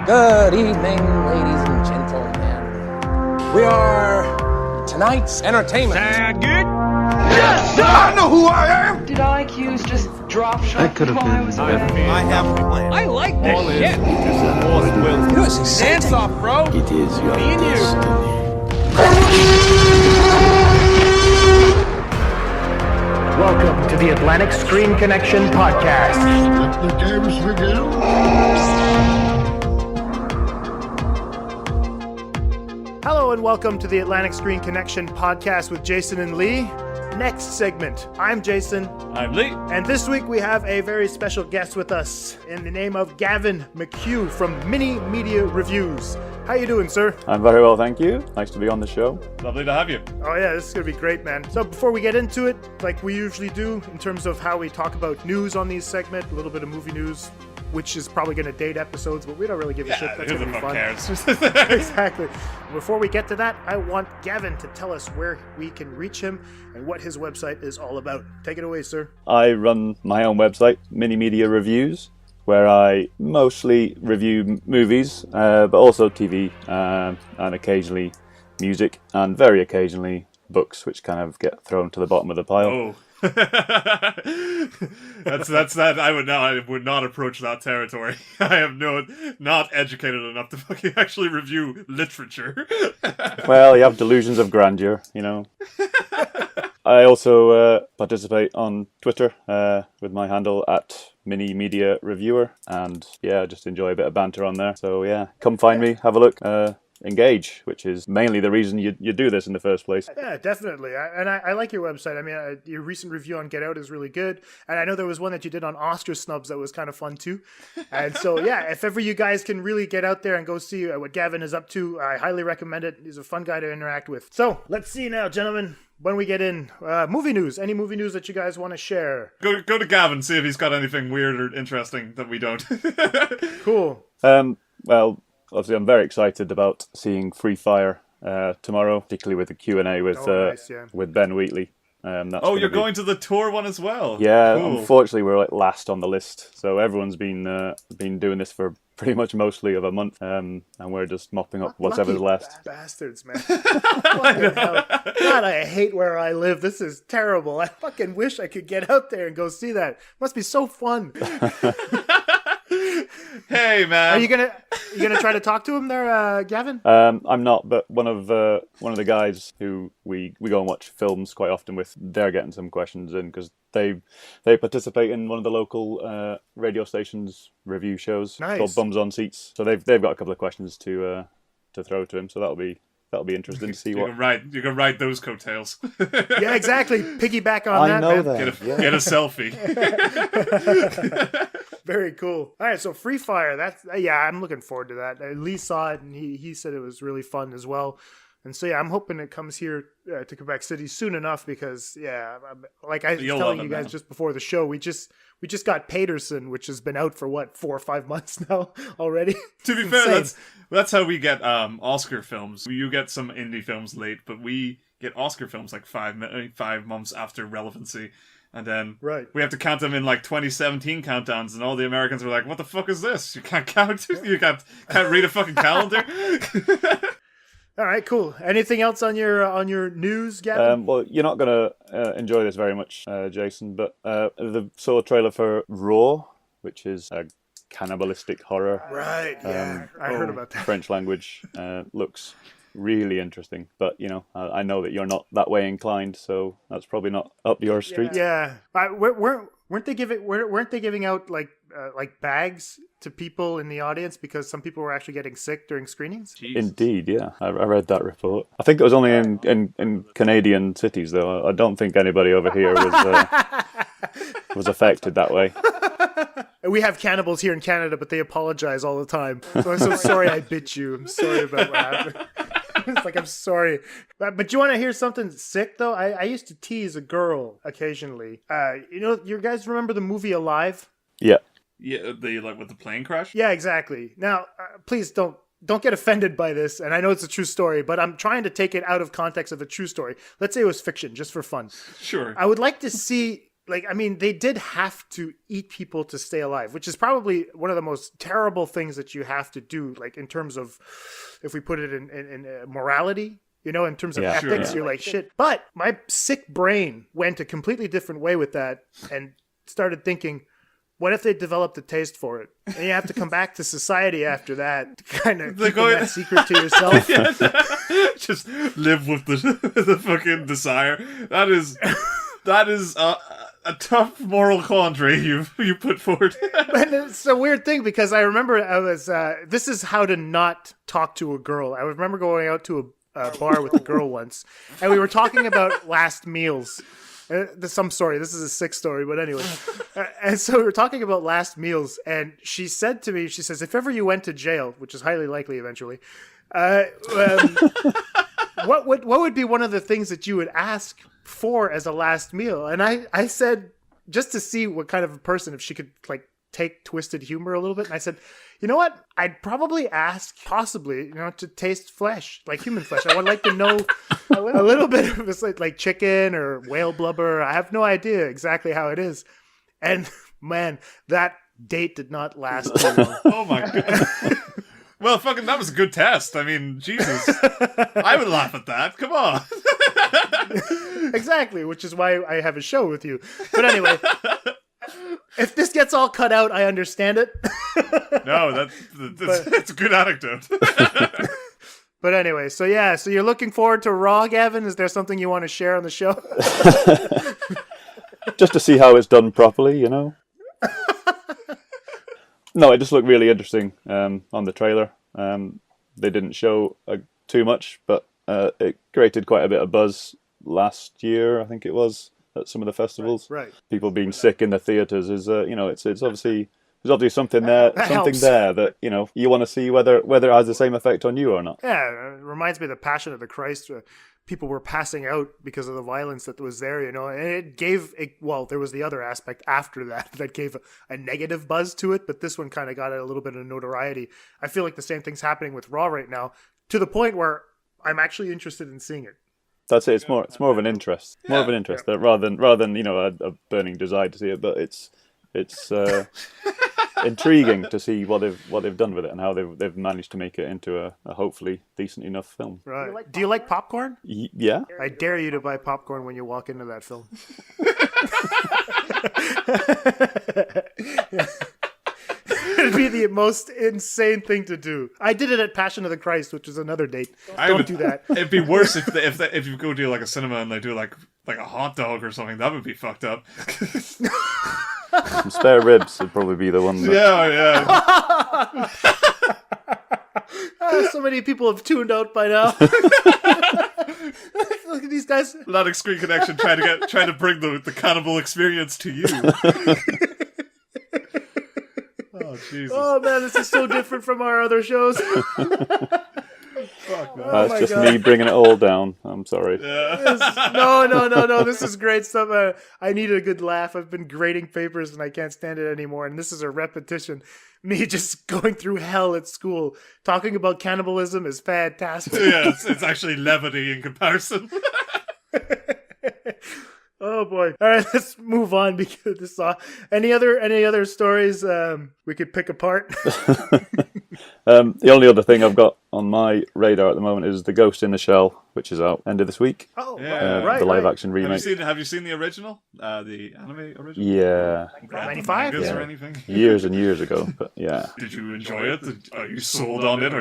Good evening, ladies and gentlemen. We are tonight's entertainment. Sound good? Yes, sir! I know who I am! Did IQs just drop shot? That could have been. I have a plan. I like this shit. You know, it's exciting. Dance off, bro. It is your Me and you. destiny. Welcome to the Atlantic Screen Connection Podcast. Let the games begin. Hello and welcome to the Atlantic Screen Connection Podcast with Jason and Lee. Next segment, I'm Jason. I'm Lee. And this week we have a very special guest with us in the name of Gavin McHugh from Mini Media Reviews. How you doing, sir? I'm very well, thank you. Nice to be on the show. Lovely to have you. Oh yeah, this is going to be great, man. So before we get into it, like we usually do in terms of how we talk about news on these segments, a little bit of movie news, which is probably going to date episodes, but we don't really give a shit. That's who going the to be fuck fun. cares? Exactly. Before we get to that, I want Gavin to tell us where we can reach him and what his website is all about. Take it away, sir. I run my own website, Mini Media Reviews, where I mostly review movies, but also TV, and occasionally music, and very occasionally books, which kind of get thrown to the bottom of the pile. Oh. that's that. I would not approach that territory. I am not educated enough to fucking actually review literature. Well, you have delusions of grandeur, you know. I also participate on Twitter with my handle at Mini Media Reviewer, and yeah, I just enjoy a bit of banter on there. So yeah, come find me, have a look, engage, which is mainly the reason you do this in the first place. Yeah, definitely. I like your website. I mean, your recent review on Get Out is really good. And I know there was one that you did on Oscar snubs that was kind of fun too. And so, yeah, if ever you guys can really get out there and go see what Gavin is up to, I highly recommend it. He's a fun guy to interact with. So let's see now, gentlemen. When we get in, movie news. Any movie news that you guys want to share? Go to Gavin, see if he's got anything weird or interesting that we don't. Cool. Well, obviously I'm very excited about seeing Free Fire tomorrow, particularly with the Q&A with Ben Wheatley. You're going to the tour one as well? Yeah, cool. Unfortunately we're like last on the list, so everyone's been doing this for pretty much mostly of a month, and we're just mopping up whatever's left. Bastards, man. Fucking hell. God, I hate where I live. This is terrible. I fucking wish I could get out there and go see that. Must be so fun. Hey, man. Are you gonna try to talk to him there, Gavin? I'm not, but one of the guys who we go and watch films quite often with, they're getting some questions in because they participate in one of the local radio stations review shows called Bums on Seats. So they've got a couple of questions to throw to him. So that'll be interesting to see you can ride those coattails. Yeah, exactly. Piggyback on that. I know man. that. Get a selfie. Very cool. All right, so Free Fire. I'm looking forward to that. Lee saw it and he said it was really fun as well. And so yeah, I'm hoping it comes here to Quebec City soon enough because like I was telling you guys just before the show, we just got Paterson, which has been out for 4 or 5 months now already. To be fair, that's how we get Oscar films. You get some indie films late, but we get Oscar films like 5 months after relevancy. And then we have to count them in like 2017 countdowns, and all the Americans were like, "What the fuck is this? You can't count. You can't read a fucking calendar." All right, cool. Anything else on your news, Gavin? Well, you're not going to enjoy this very much, Jason, but the saw a trailer for Raw, which is a cannibalistic horror. Right, yeah. I heard about that. French language looks really interesting, but you know, I know that you're not that way inclined, so that's probably not up your street. Yeah. Weren't they giving out like bags to people in the audience because some people were actually getting sick during screenings? Jesus. Indeed, yeah. I read that report. I think it was only in Canadian cities, though. I don't think anybody over here was affected that way. We have cannibals here in Canada, but they apologize all the time. So I'm so sorry I bit you. I'm sorry about what happened. It's like, I'm sorry. But you want to hear something sick, though? I used to tease a girl occasionally. You guys remember the movie Alive? Yeah. Yeah, with the plane crash? Yeah, exactly. Now, please don't get offended by this, and I know it's a true story, but I'm trying to take it out of context of a true story. Let's say it was fiction, just for fun. Sure. I would like to see like, I mean, they did have to eat people to stay alive, which is probably one of the most terrible things that you have to do, like in terms of, if we put it in morality, you know, in terms of ethics, you're like, shit. But my sick brain went a completely different way with that and started thinking, what if they developed a taste for it? And you have to come back to society after that to kind of keep that secret to yourself. Just live with the fucking desire. That is a tough moral quandary you put forward. And it's a weird thing because I remember I was, this is how to not talk to a girl. I remember going out to a bar with a girl once, and we were talking about last meals. Some story. This is a sick story, but anyway. And so we were talking about last meals, and she said to me, she says, if ever you went to jail, which is highly likely eventually, what would be one of the things that you would ask for as a last meal? And I said, just to see what kind of a person, if she could like take twisted humor a little bit. And I said, you know what? I'd probably ask, possibly, you know, to taste flesh, like human flesh. I would like to know a little bit of this, like chicken or whale blubber. I have no idea exactly how it is. And man, that date did not last too long. Oh my god. Well, fucking, that was a good test. I mean, Jesus. I would laugh at that. Come on. Exactly, which is why I have a show with you. But anyway, if this gets all cut out, I understand it. No, that's a good anecdote. But anyway, so you're looking forward to Raw, Gavin? Is there something you want to share on the show? Just to see how it's done properly, you know? No, it just looked really interesting on the trailer. They didn't show too much, but it created quite a bit of buzz last year, I think it was, at some of the festivals. Right. People being sick in the theaters is, it's obviously something there, that you want to see whether it has the same effect on you or not. Yeah, it reminds me of the Passion of the Christ. People were passing out because of the violence that was there, and it gave there was the other aspect after that gave a negative buzz to it, but this one kind of got a little bit of notoriety. I feel like the same thing's happening with Raw right now, to the point where I'm actually interested in seeing it. That's it. It's more of an interest, rather than a burning desire to see it. But it's intriguing to see what they've done with it and how they've managed to make it into a hopefully decent enough film. Right. Do you like popcorn? Yeah. I dare you to buy popcorn when you walk into that film. It'd be the most insane thing to do. I did it at Passion of the Christ, which is another date. Don't do that. It'd be worse if you go to like a cinema and they do like a hot dog or something. That would be fucked up. Some spare ribs would probably be the one. Yeah. So many people have tuned out by now. Look at these guys. Atlantic Screen Connection trying to bring the cannibal experience to you. Oh Jesus! Oh man, this is so different from our other shows. Fuck, man. That's just me bringing it all down. I'm sorry. Yeah. No. This is great stuff. I need a good laugh. I've been grading papers and I can't stand it anymore. And this is a repetition. Me just going through hell at school. Talking about cannibalism is fantastic. Yeah, it's actually levity in comparison. Oh boy! All right, let's move on because this. Any other stories we could pick apart? The only other thing I've got on my radar at the moment is The Ghost in the Shell, which is out end of this week. Oh, yeah. Right. The live action remake. Have you seen the original? The anime original? Yeah. 95 or anything? Years and years ago, but yeah. Did you enjoy it? Are you sold on it?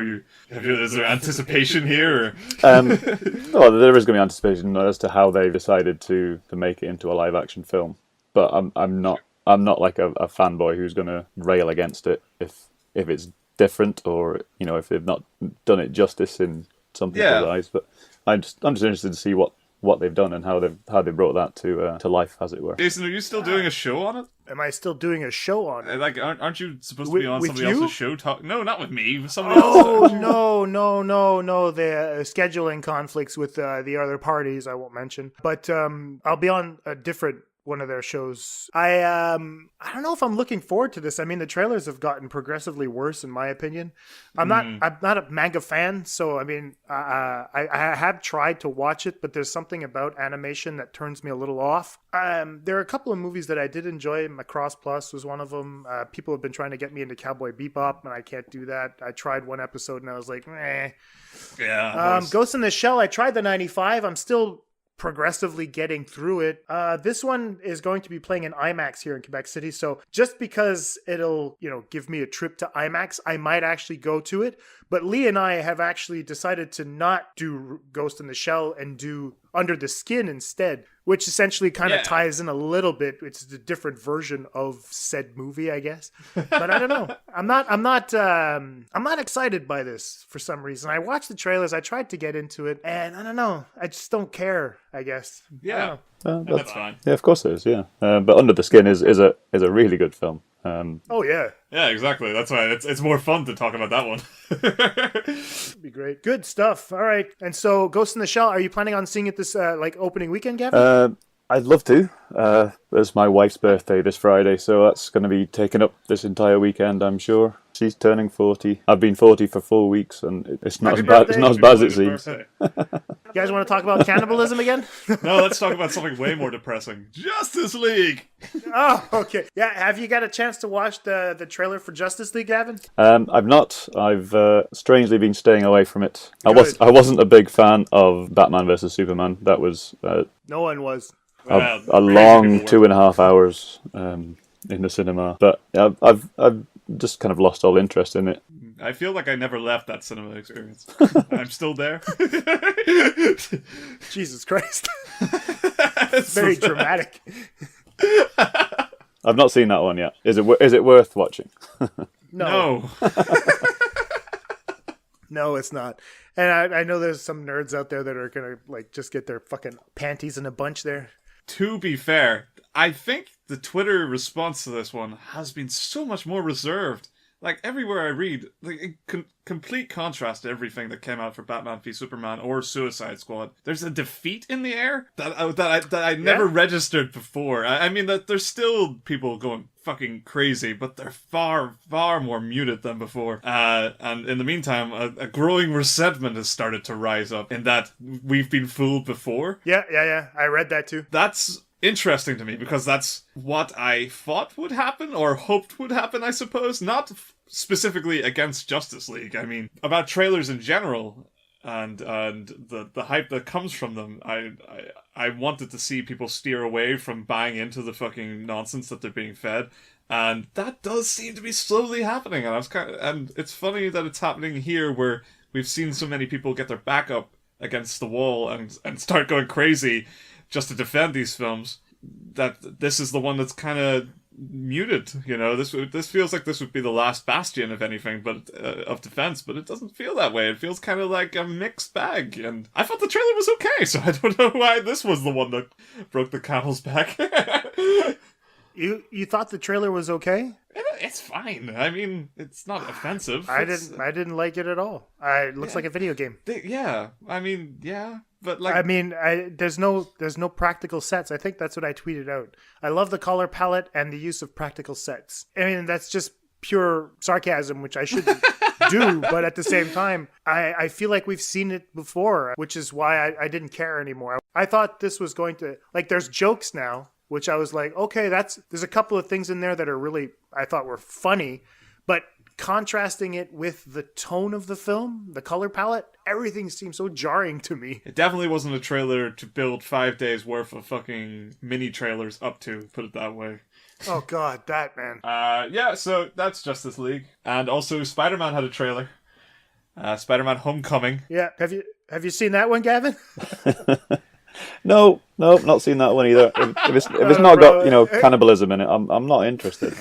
Is there anticipation here? Well, there is going to be anticipation as to how they decided to make it into a live action film, but I'm not like a fanboy who's going to rail against it if it's different or if they've not done it justice in some people's eyes. But I'm just interested to see what they've done and how they brought that to life, as it were. Jason, are you still doing a show on it? Am I still doing a show on it? Like, aren't you supposed to be on somebody else's show? No, not with me. With somebody else. Oh no! The scheduling conflicts with the other parties I won't mention, but I'll be on a different one of their shows. I don't know if I'm looking forward to this. I mean, the trailers have gotten progressively worse, in my opinion. I'm not a manga fan, so I mean, I have tried to watch it, but there's something about animation that turns me a little off. There are a couple of movies that I did enjoy. Macross Plus was one of them. People have been trying to get me into Cowboy Bebop, and I can't do that. I tried one episode, and I was like, meh. Yeah. Ghost in the Shell, I tried the 95. I'm still progressively getting through it. This one is going to be playing in IMAX here in Quebec City, so just because it'll, give me a trip to IMAX, I might actually go to it. But Lee and I have actually decided to not do Ghost in the Shell and do Under the Skin instead, which essentially kind of ties in a little bit. It's a different version of said movie, I guess. But I don't know. I'm not excited by this for some reason. I watched the trailers. I tried to get into it, and I don't know. I just don't care, I guess. Yeah, that's fine. Yeah, of course it is. Yeah, but Under the Skin is a really good film. Oh yeah. Yeah, exactly. That's why it's more fun to talk about that one. It'd be great. Good stuff. All right. And so Ghost in the Shell, are you planning on seeing it this opening weekend, Gavin? I'd love to. It's my wife's birthday this Friday, so that's going to be taking up this entire weekend, I'm sure. She's turning 40. I've been 40 for 4 weeks, and it's not as bad. It's not as bad as it seems. You guys want to talk about cannibalism again? No, let's talk about something way more depressing. Justice League! Oh, okay. Yeah, have you got a chance to watch the trailer for Justice League, Gavin? I've not. I've strangely been staying away from it. I wasn't a big fan of Batman versus Superman. That was no one was. A long 2.5 hours in the cinema. But I've just kind of lost all interest in it. I feel like I never left that cinema experience. I'm still there. Jesus Christ. Very dramatic. I've not seen that one yet. Is it worth watching? No. No, it's not. And I know there's some nerds out there that are going to just get their fucking panties in a bunch there. To be fair, I think the Twitter response to this one has been so much more reserved. Like, everywhere I read, in complete contrast to everything that came out for Batman v Superman or Suicide Squad, there's a defeat in the air that I never registered before. I mean, that there's still people going fucking crazy, but they're far, far more muted than before. And in the meantime, a growing resentment has started to rise up in that we've been fooled before. Yeah. I read that too. That's interesting to me because that's what I thought would happen or hoped would happen, I suppose. Not specifically against Justice League. I mean, about trailers in general and the hype that comes from them. I wanted to see people steer away from buying into the fucking nonsense that they're being fed. And that does seem to be slowly happening. And it's funny that it's happening here where we've seen so many people get their back up against the wall and start going crazy just to defend these films, that this is the one that's kind of muted. This feels like this would be the last bastion of anything, but of defense. But it doesn't feel that way. It feels kind of like a mixed bag. And I thought the trailer was okay, so I don't know why this was the one that broke the camel's back. You thought the trailer was okay? It's fine. I mean, it's not offensive. I didn't like it at all. It looks like a video game. Yeah. I mean, yeah. But there's no practical sets. I think that's what I tweeted out. I love the color palette and the use of practical sets. I mean, that's just pure sarcasm, which I shouldn't do. But at the same time, I feel like we've seen it before, which is why I didn't care anymore. I thought this was going to, there's jokes now, which I was like, okay, there's a couple of things in there that are really, I thought were funny, but contrasting it with the tone of the film, the color palette, everything seems so jarring to me. It definitely wasn't a trailer to build 5 days worth of fucking mini trailers up to, put it that way. Oh god, that man. Yeah, so that's Justice League. And also Spider-Man had a trailer. Spider-Man Homecoming. Yeah, have you seen that one, Gavin? No, not seen that one either. If it's not got cannibalism in it, I'm not interested.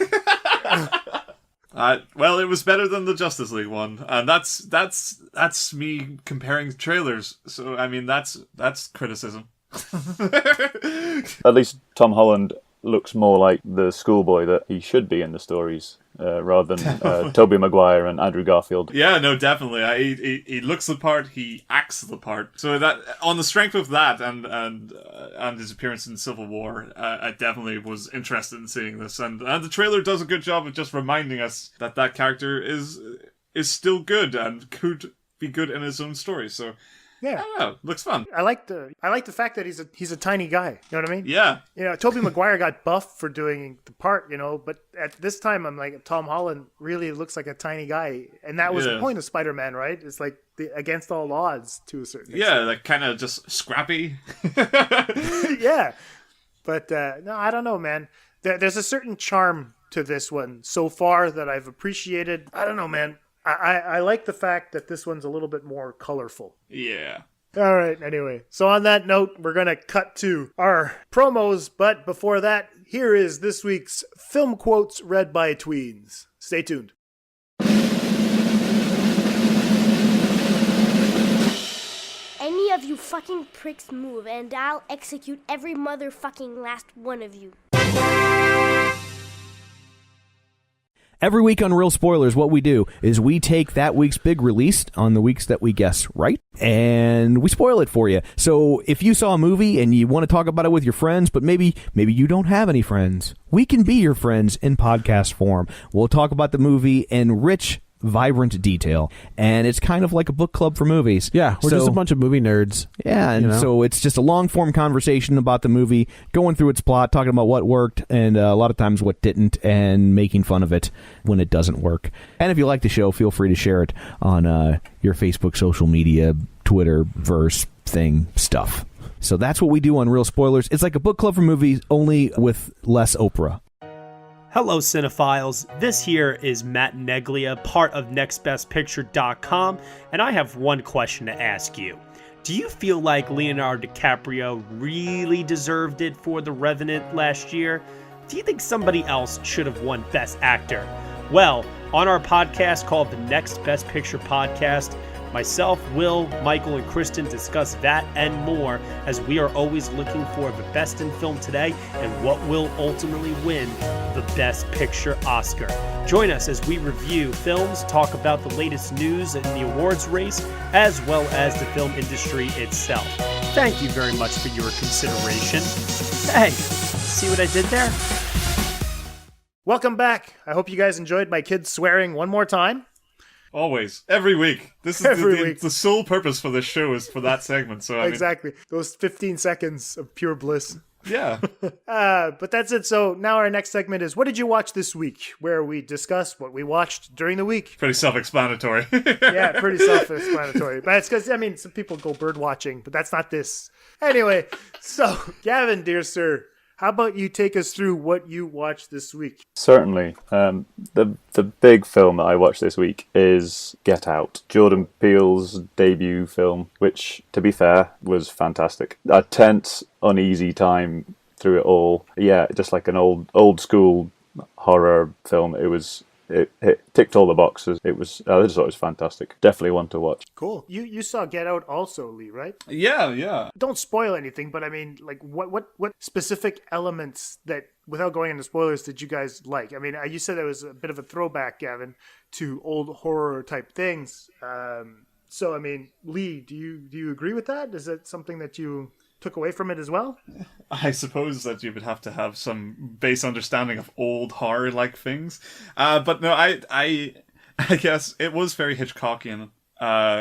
Well, it was better than the Justice League one, and that's me comparing trailers. So I mean, that's criticism. At least Tom Holland looks more like the schoolboy that he should be in the stories, rather than Tobey Maguire and Andrew Garfield. Yeah, no, definitely. He looks the part, he acts the part. So that on the strength of that and his appearance in Civil War, I definitely was interested in seeing this. And the trailer does a good job of just reminding us that character is still good and could be good in his own story. So yeah, I don't know, looks fun. I like the fact that he's a tiny guy. You know what I mean? Yeah. You know, Tobey Maguire got buffed for doing the part, you know, but at this time I'm like, Tom Holland really looks like a tiny guy, and that was the point of Spider-Man, right? It's like against all odds to a certain extent. Yeah, like kind of just scrappy. Yeah, but no, I don't know, man. There's a certain charm to this one so far that I've appreciated. I don't know, man. I like the fact that this one's a little bit more colorful. Yeah. All right, anyway. So on that note, we're going to cut to our promos. But before that, here is this week's film quotes read by Tweens. Stay tuned. Any of you fucking pricks move, and I'll execute every motherfucking last one of you. Every week on Real Spoilers, what we do is we take that week's big release on the weeks that we guess right, and we spoil it for you. So if you saw a movie and you want to talk about it with your friends, but maybe you don't have any friends, we can be your friends in podcast form. We'll talk about the movie in rich, vibrant detail, and it's kind of like a book club for movies. Yeah, we're just a bunch of movie nerds. Yeah, and so it's just a long-form conversation about the movie, going through its plot, talking about what worked, and a lot of times what didn't, and making fun of it when it doesn't work. And if you like the show, feel free to share it on your Facebook, social media, Twitter, verse, thing, stuff. So that's what we do on Real Spoilers. It's like a book club for movies, only with less Oprah. Hello, cinephiles. This here is Matt Neglia, part of NextBestPicture.com, and I have one question to ask you. Do you feel like Leonardo DiCaprio really deserved it for The Revenant last year? Do you think somebody else should have won Best Actor? Well, on our podcast called the Next Best Picture Podcast, myself, Will, Michael, and Kristen discuss that and more, as we are always looking for the best in film today and what will ultimately win the Best Picture Oscar. Join us as we review films, talk about the latest news in the awards race, as well as the film industry itself. Thank you very much for your consideration. Hey, see what I did there? Welcome back. I hope you guys enjoyed my kids swearing one more time. Always. Every week. This is the sole purpose for this show is for that segment. So exactly. Those 15 seconds of pure bliss. Yeah. But that's it. So now our next segment is What Did You Watch This Week? Where we discuss what we watched during the week. Pretty self-explanatory. Yeah, pretty self-explanatory. But it's because, some people go bird watching, but that's not this. Anyway, so Gavin, dear sir, how about you take us through what you watched this week? Certainly. The big film that I watched this week is Get Out, Jordan Peele's debut film, which, to be fair, was fantastic. A tense, uneasy time through it all. Yeah, just like an old school horror film. It ticked all the boxes. I just thought it was fantastic. Definitely one to watch. Cool. You saw Get Out also, Lee, right? Yeah. Don't spoil anything, but what specific elements that, without going into spoilers, did you guys like? You said it was a bit of a throwback, Gavin, to old horror type things. Lee, do you agree with that? Is that something that you took away from it as well? I suppose that you would have to have some base understanding of old horror-like things. But no, I guess it was very Hitchcockian,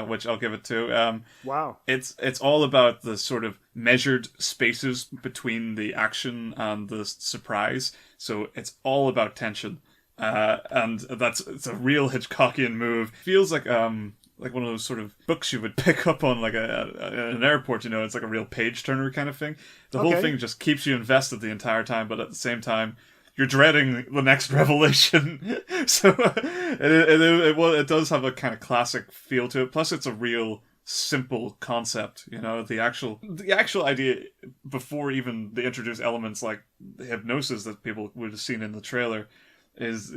which I'll give it to. Wow. It's all about the sort of measured spaces between the action and the surprise. So it's all about tension. And it's a real Hitchcockian move. Feels like one of those sort of books you would pick up on like an airport, it's like a real page turner kind of thing. The whole thing just keeps you invested the entire time, but at the same time you're dreading the next revelation. So it does have a kind of classic feel to it. Plus it's a real simple concept, the actual idea before even they introduce elements like the hypnosis that people would have seen in the trailer is,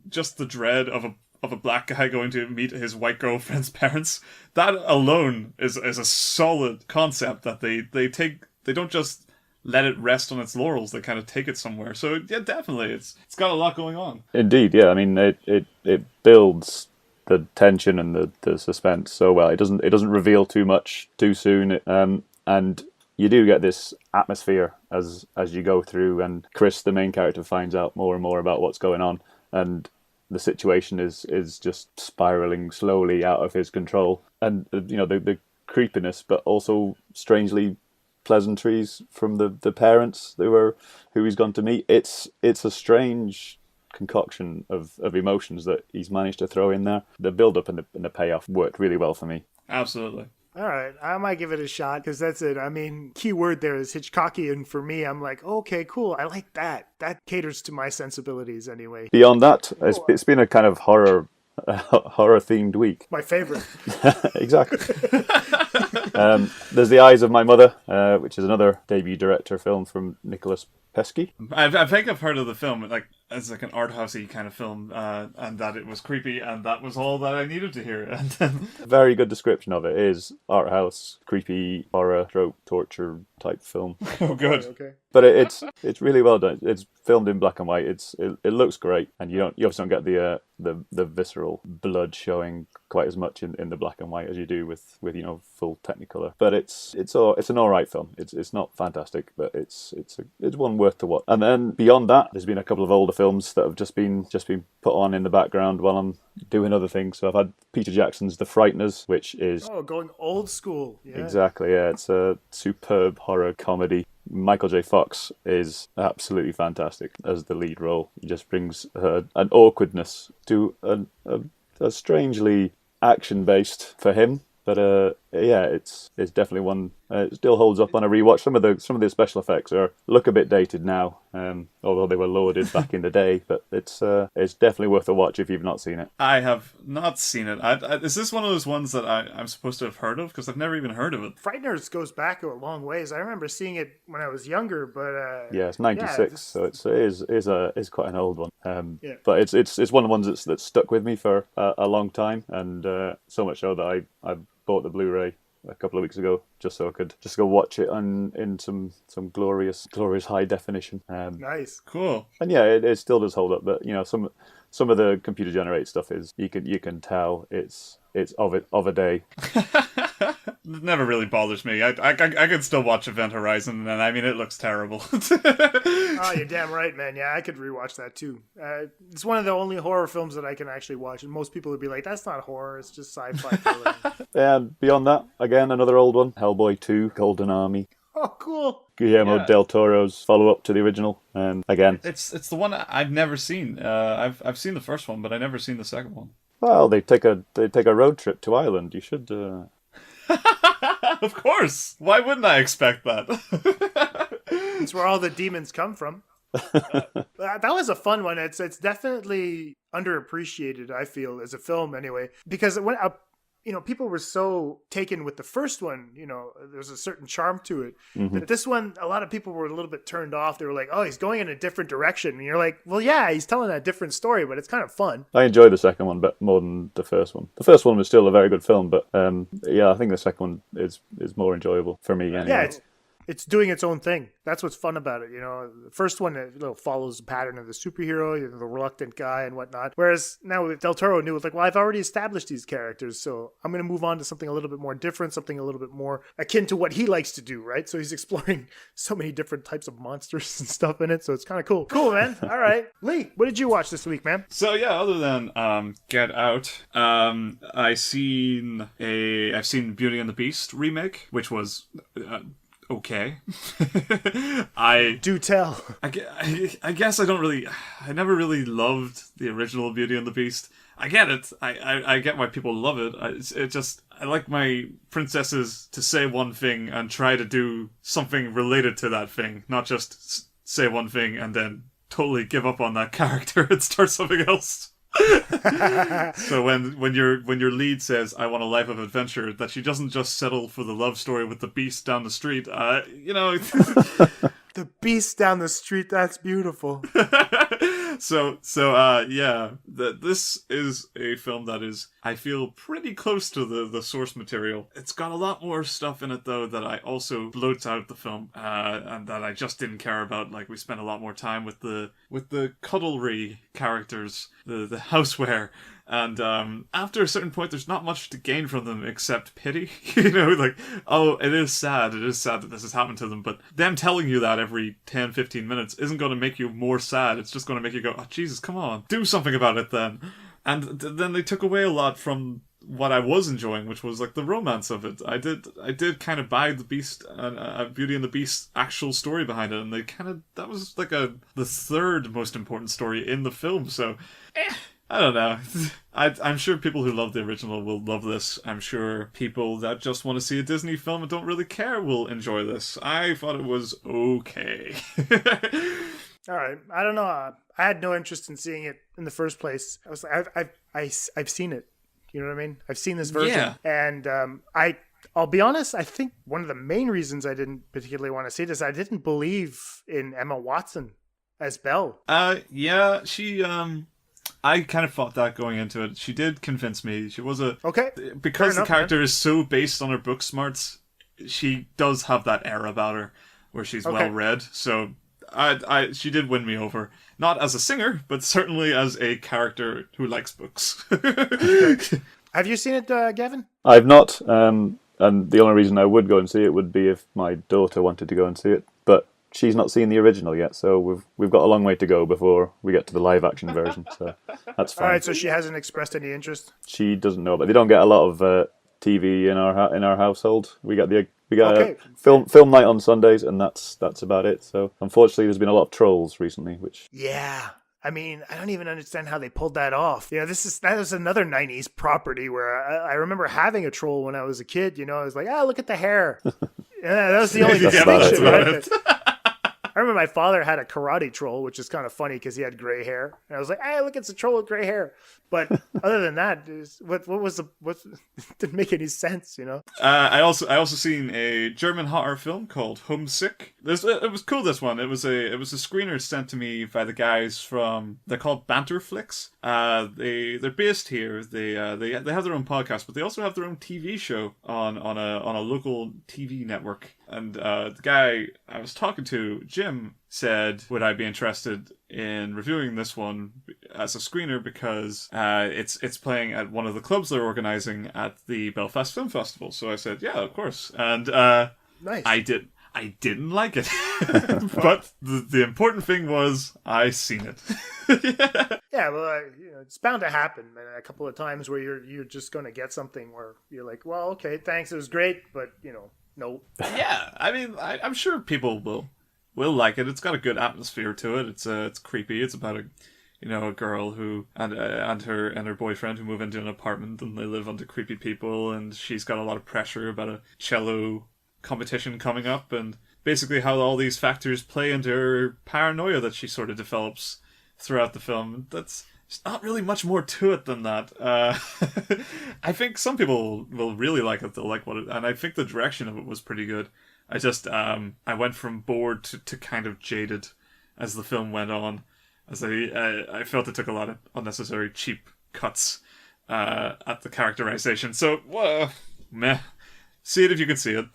just the dread of a black guy going to meet his white girlfriend's parents. That alone is a solid concept that they don't just let it rest on its laurels. They kind of take it somewhere. So yeah, definitely, it's got a lot going on. Indeed, yeah. I mean, it builds the tension and the suspense so well. It doesn't reveal too much too soon, and you do get this atmosphere as you go through, and Chris, the main character, finds out more and more about what's going on, and the situation is just spiraling slowly out of his control. And the creepiness, but also strangely pleasantries from the parents who he's gone to meet. It's a strange concoction of emotions that he's managed to throw in there. The build-up and the payoff worked really well for me. Absolutely. All right, I might give it a shot because that's it. I mean, key word there is Hitchcockian for me. I'm like, okay, cool. I like that. That caters to my sensibilities anyway. Beyond that, it's been a kind of horror-themed week. My favorite. Exactly. There's The Eyes of My Mother, which is another debut director film from Nicholas Pesky. I think I've heard of the film, like as like an art housey kind of film, and that it was creepy, and that was all that I needed to hear. And then... Very good description of it is art house, creepy, horror, stroke, torture type film. Oh, good. Okay. But it's really well done. It's filmed in black and white. It looks great, and you obviously don't get the visceral blood showing quite as much in the black and white as you do with full Technicolor. But it's an all right film. It's not fantastic, but it's one worth to watch. And then beyond that, there's been a couple of older films that have just been put on in the background while I'm doing other things. So I've had Peter Jackson's The Frighteners, which is going old school. Yeah. Exactly. Yeah, it's a superb horror comedy. Michael J. Fox is absolutely fantastic as the lead role. He just brings an awkwardness to a strangely action-based for him. But it's definitely one. It still holds up on a rewatch. Some of the special effects look a bit dated now, although they were lauded back in the day. But it's definitely worth a watch if you've not seen it. I have not seen it. Is this one of those ones that I'm supposed to have heard of? Because I've never even heard of it. Frighteners goes back a long ways. I remember seeing it when I was younger, but yeah, it's 96, so it is quite an old one. But it's one of the ones that's stuck with me for a long time, and so much so that I bought the Blu-ray a couple of weeks ago just so I could just go watch it in some glorious high definition. Nice, cool. And yeah, it still does hold up. But some of the computer generated stuff is you can tell it's of a day. It never really bothers me. I can still watch Event Horizon, and I mean, it looks terrible. Oh, you're damn right, man. Yeah, I could rewatch that too. It's one of the only horror films that I can actually watch, and most people would be like, that's not horror, it's just sci-fi thriller. And beyond that, again, another old one, Hellboy 2, Golden Army. Oh, cool. Guillermo del Toro's follow-up to the original. And again, it's the one I've never seen. I've seen the first one, but I've never seen the second one. Well, they take a road trip to Ireland. You should... Of course. Why wouldn't I expect that? It's where all the demons come from. That was a fun one. It's definitely underappreciated, I feel, as a film anyway, because when people were so taken with the first one, there's a certain charm to it. Mm-hmm. But this one, a lot of people were a little bit turned off. They were like, oh, he's going in a different direction. And you're like, well, yeah, he's telling a different story, but it's kind of fun. I enjoyed the second one but more than the first one. The first one was still a very good film, but I think the second one is more enjoyable for me anyway. Yeah, it's doing its own thing. That's what's fun about it. The first one follows the pattern of the superhero, the reluctant guy and whatnot. Whereas now with Del Toro knew, it's like, well, I've already established these characters, so I'm going to move on to something a little bit more different, something a little bit more akin to what he likes to do, right? So he's exploring so many different types of monsters and stuff in it, so it's kind of cool. Cool, man. All right. Lee, what did you watch this week, man? So yeah, other than Get Out, I've seen Beauty and the Beast remake, which was... okay. Do tell. I guess I never really loved the original Beauty and the Beast. I get it. I get why people love it. I like my princesses to say one thing and try to do something related to that thing, not just say one thing and then totally give up on that character and start something else. So when your lead says I want a life of adventure, that she doesn't just settle for the love story with the beast down the street, The beast down the street, that's beautiful. This is a film that is, I feel, pretty close to the source material. It's got a lot more stuff in it, though, that I also bloats out the film, and that I just didn't care about. Like, we spent a lot more time with the cuddlery characters, the houseware. And after a certain point, there's not much to gain from them except pity. You know, like, oh, it is sad that this has happened to them, but them telling you that every 10, 15 minutes isn't going to make you more sad. It's just going to make you go, oh, Jesus, come on, do something about it then. And then they took away a lot from what I was enjoying, which was like the romance of it. I did kind of buy the Beast and Beauty and the Beast actual story behind it, and that was like the third most important story in the film. So, I don't know. I'm sure people who love the original will love this. I'm sure people that just want to see a Disney film and don't really care will enjoy this. I thought it was okay. All right. I don't know. I had no interest in seeing it in the first place. I was like, I've seen it. You know what I mean? I've seen this version. Yeah. And I'll be honest, I think one of the main reasons I didn't particularly want to see this, I didn't believe in Emma Watson as Belle. Yeah, she... I kind of thought that going into it. She did convince me. She was because the character is so based on her book smarts, she does have that air about her where she's well read. So she did win me over. Not as a singer, but certainly as a character who likes books. Have you seen it, Gavin? I've not. And the only reason I would go and see it would be if my daughter wanted to go and see it. But she's not seen the original yet, so we've got a long way to go before we get to the live action version. So that's fine. All right, so she hasn't expressed any interest. She doesn't know, but they don't get a lot of TV in our household. We got a film night on Sundays, and that's about it. So unfortunately, there's been a lot of trolls recently, which I mean, I don't even understand how they pulled that off. You know, that was another 90s property where I remember having a troll when I was a kid. You know, I was like, look at the hair. Yeah, that was the only distinction, right? I remember my father had a karate troll, which is kind of funny because he had gray hair. And I was like, hey, look, it's a troll with gray hair. But other than that, what didn't make any sense, you know? I also seen a German horror film called Homesick. It was cool, this one. It was a screener sent to me by the guys from, they're called Banter Flicks. They're based here. They have their own podcast, but they also have their own TV show on a local TV network. And the guy I was talking to, Jim, said, would I be interested in reviewing this one as a screener because it's playing at one of the clubs they're organising at the Belfast Film Festival. So I said, yeah, of course. And nice. I didn't like it. But the important thing was I seen it. Yeah, well, it's bound to happen, man, a couple of times where you're just going to get something where you're like, well, okay, thanks, it was great, but, no. Yeah, I mean, I'm sure people will like it. It's got a good atmosphere to it. It's creepy. It's about a girl who and her boyfriend who move into an apartment and they live under creepy people, and she's got a lot of pressure about a cello competition coming up, and basically how all these factors play into her paranoia that she sort of develops throughout the film. There's not really much more to it than that. I think some people will really like it. They'll like and I think the direction of it was pretty good. I just, I went from bored to kind of jaded as the film went on, as I felt it took a lot of unnecessary cheap cuts at the characterization. So, meh. See it if you can see it.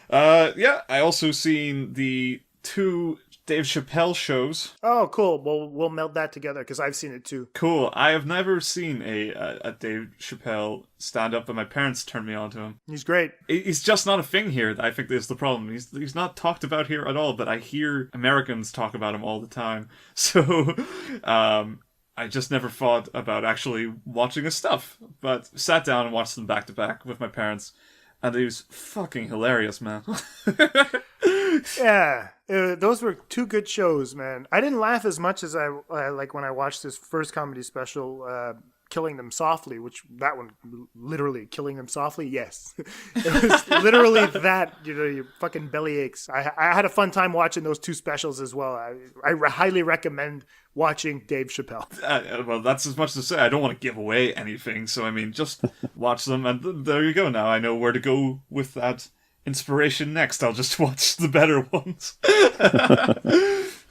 I also seen the 2 Dave Chapelle shows. Oh, cool. Well, we'll meld that together because I've seen it too. Cool. I have never seen a Dave Chapelle stand-up, but my parents turned me on to him. He's great. He's just not a thing here. I think is the problem. He's not talked about here at all, but I hear Americans talk about him all the time. So, I just never thought about actually watching his stuff, but sat down and watched them back-to-back with my parents, and it was fucking hilarious, man. Yeah, those were 2 good shows, man. I didn't laugh as much as I like when I watched his first comedy special, Killing Them Softly, which that one, literally, Killing Them Softly, yes. It was literally that, your fucking belly aches. I had a fun time watching those 2 specials as well. I highly recommend watching Dave Chapelle. Well, that's as much to say. I don't want to give away anything, so I mean, just watch them, and there you go now. I know where to go with that inspiration next. I'll just watch the better ones.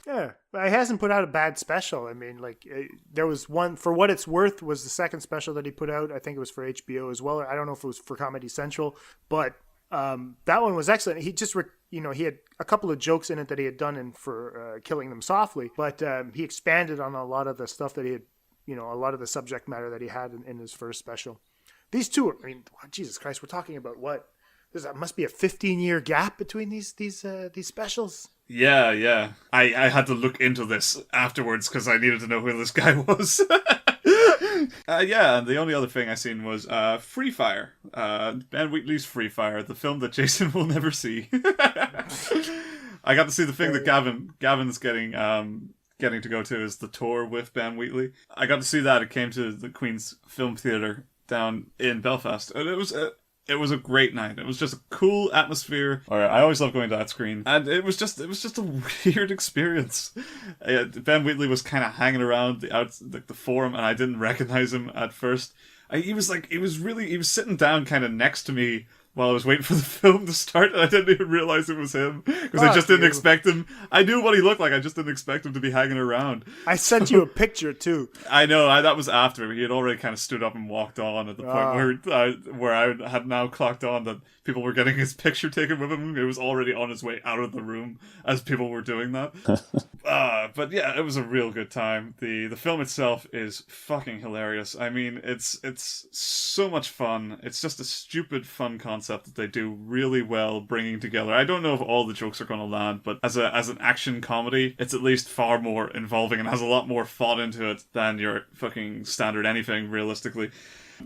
Yeah, but he hasn't put out a bad special. I mean, like, there was one, For What It's Worth was the second special that he put out. I think it was for HBO as well. I don't know if it was for Comedy Central, but that one was excellent. He just, he had a couple of jokes in it that he had done for Killing Them Softly, but he expanded on a lot of the stuff that he had, a lot of the subject matter that he had in his first special. These two, Jesus Christ, we're talking about what? There must be a 15-year gap between these specials. Yeah. I had to look into this afterwards because I needed to know who this guy was. And the only other thing I seen was Free Fire. Ben Wheatley's Free Fire, the film that Jason will never see. I got to see the thing that Gavin's getting to go to, is the tour with Ben Wheatley. I got to see that. It came to the Queen's Film Theatre down in Belfast, and it was a great night. It was just a cool atmosphere. I always love going to that screen, and it was just a weird experience. Ben Wheatley was kind of hanging around the forum, and I didn't recognize him at first. He was sitting down kind of next to me while I was waiting for the film to start, and I didn't even realize it was him because I just didn't expect him. I knew what he looked like. I just didn't expect him to be hanging around. I sent you a picture too. I know. That was after he had already kind of stood up and walked on at the point where I had now clocked on that people were getting his picture taken with him. It was already on his way out of the room as people were doing that. But yeah, it was a real good time. The film itself is fucking hilarious. I mean, it's so much fun. It's just a stupid fun concept that they do really well bringing together. I don't know if all the jokes are going to land, but as an action comedy, it's at least far more involving and has a lot more thought into it than your fucking standard anything, realistically.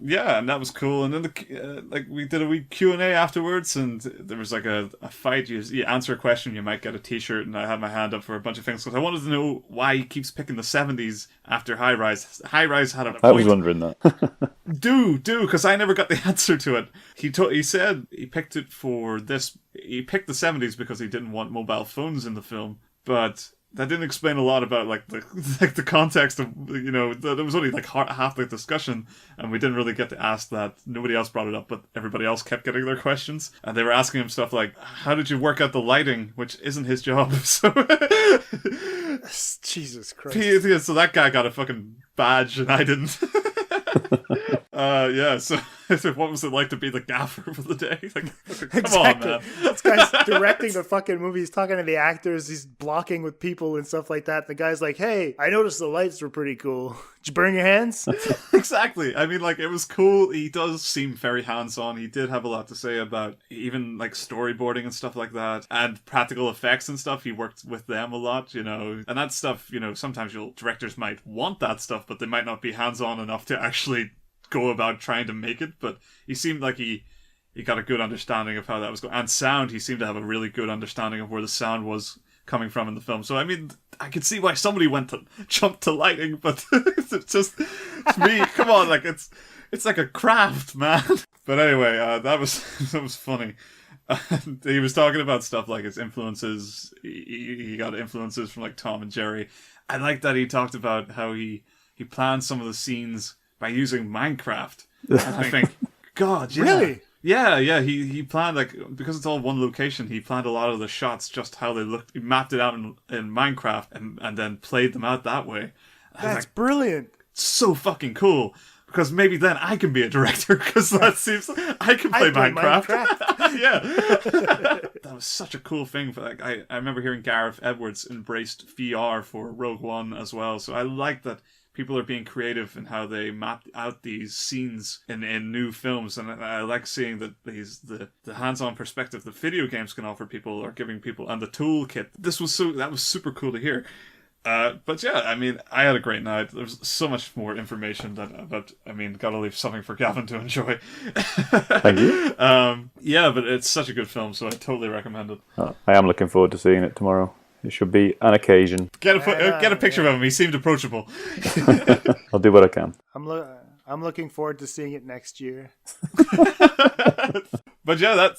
Yeah, and that was cool. And then we did a wee Q&A afterwards, and there was like a fight. You answer a question, you might get a t-shirt, and I had my hand up for a bunch of things because I wanted to know why he keeps picking the 70s after High Rise. High Rise had a point. I was wondering that. do, because I never got the answer to it. He said he picked it for this. He picked the 70s because he didn't want mobile phones in the film, but that didn't explain a lot about the context of, that it was only like half the discussion, and we didn't really get to ask that. Nobody else brought it up, but everybody else kept getting their questions, and they were asking him stuff like, how did you work out the lighting, which isn't his job. So Jesus Christ. So that guy got a fucking badge and I didn't. So what was it like to be the gaffer for the day? Come on, man. This guy's directing the fucking movie. He's talking to the actors. He's blocking with people and stuff like that. The guy's like, hey, I noticed the lights were pretty cool. Did you burn your hands? Exactly. I mean, it was cool. He does seem very hands-on. He did have a lot to say about even storyboarding and stuff like that, and practical effects and stuff. He worked with them a lot, and that stuff, sometimes directors might want that stuff, but they might not be hands-on enough to actually go about trying to make it. But he seemed like he got a good understanding of how that was going. And sound, he seemed to have a really good understanding of where the sound was coming from in the film. So I mean, I could see why somebody jumped to lighting, but it's just, to me, come on, it's like a craft, man. But anyway, that was funny. He was talking about stuff like his influences. He got influences from Tom and Jerry. I like that he talked about how he planned some of the scenes by using Minecraft. And I think, God, yeah. Really? Yeah. He planned, because it's all one location, he planned a lot of the shots just how they looked. He mapped it out in Minecraft and then played them out that way. That's brilliant. So fucking cool. Because maybe then I can be a director, because that seems I can play Minecraft. Yeah. That was such a cool thing. I remember hearing Gareth Edwards embraced VR for Rogue One as well. So I like that people are being creative in how they map out these scenes in new films, and I like seeing that the hands-on perspective that video games can offer people are giving people, and the toolkit. That was super cool to hear. But yeah, I mean, I had a great night. There's so much more information but I mean, gotta leave something for Gavin to enjoy. Thank you. Yeah, but it's such a good film, so I totally recommend it. I am looking forward to seeing it tomorrow. It should be an occasion. Get a picture of him. He seemed approachable. I'll do what I can. I'm looking forward to seeing it next year. But yeah,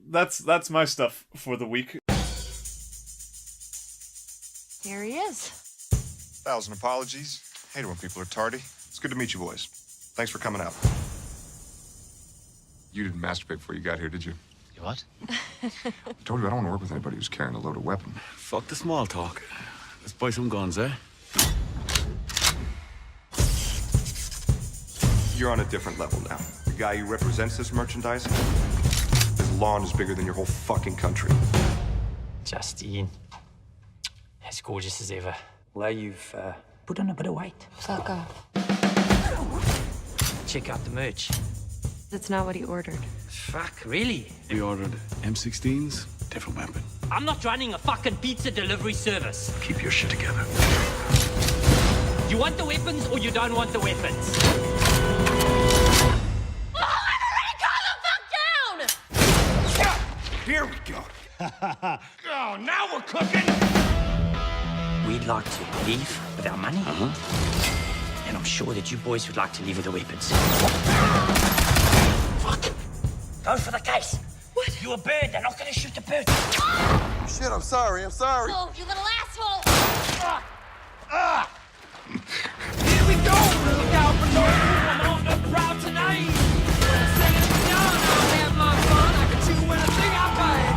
that's my stuff for the week. Here he is. 1,000 apologies. Hate it when people are tardy. It's good to meet you boys. Thanks for coming out. You didn't masturbate before you got here, did you? What? I told you I don't want to work with anybody who's carrying a loaded weapon. Fuck the small talk. Let's buy some guns, eh? You're on a different level now. The guy who represents this merchandise, his lawn is bigger than your whole fucking country. Justine, as gorgeous as ever. Well, you've put on a bit of weight. Fuck off. Check out the merch. That's not what he ordered. Fuck, really? We ordered M16s, different weapon. I'm not running a fucking pizza delivery service. Keep your shit together. You want the weapons or you don't want the weapons? Here we go. Oh, now we're cooking. We'd like to leave with our money. And I'm sure that you boys would like to leave with the weapons. Fuck. Go for the case. What? You're a bird. They're not going to shoot the bird. Shit, I'm sorry. Oh, you little asshole! Here we go. Look out for no I'm on the proud tonight. Sing it down. I'll have my fun. I can chew anything I find.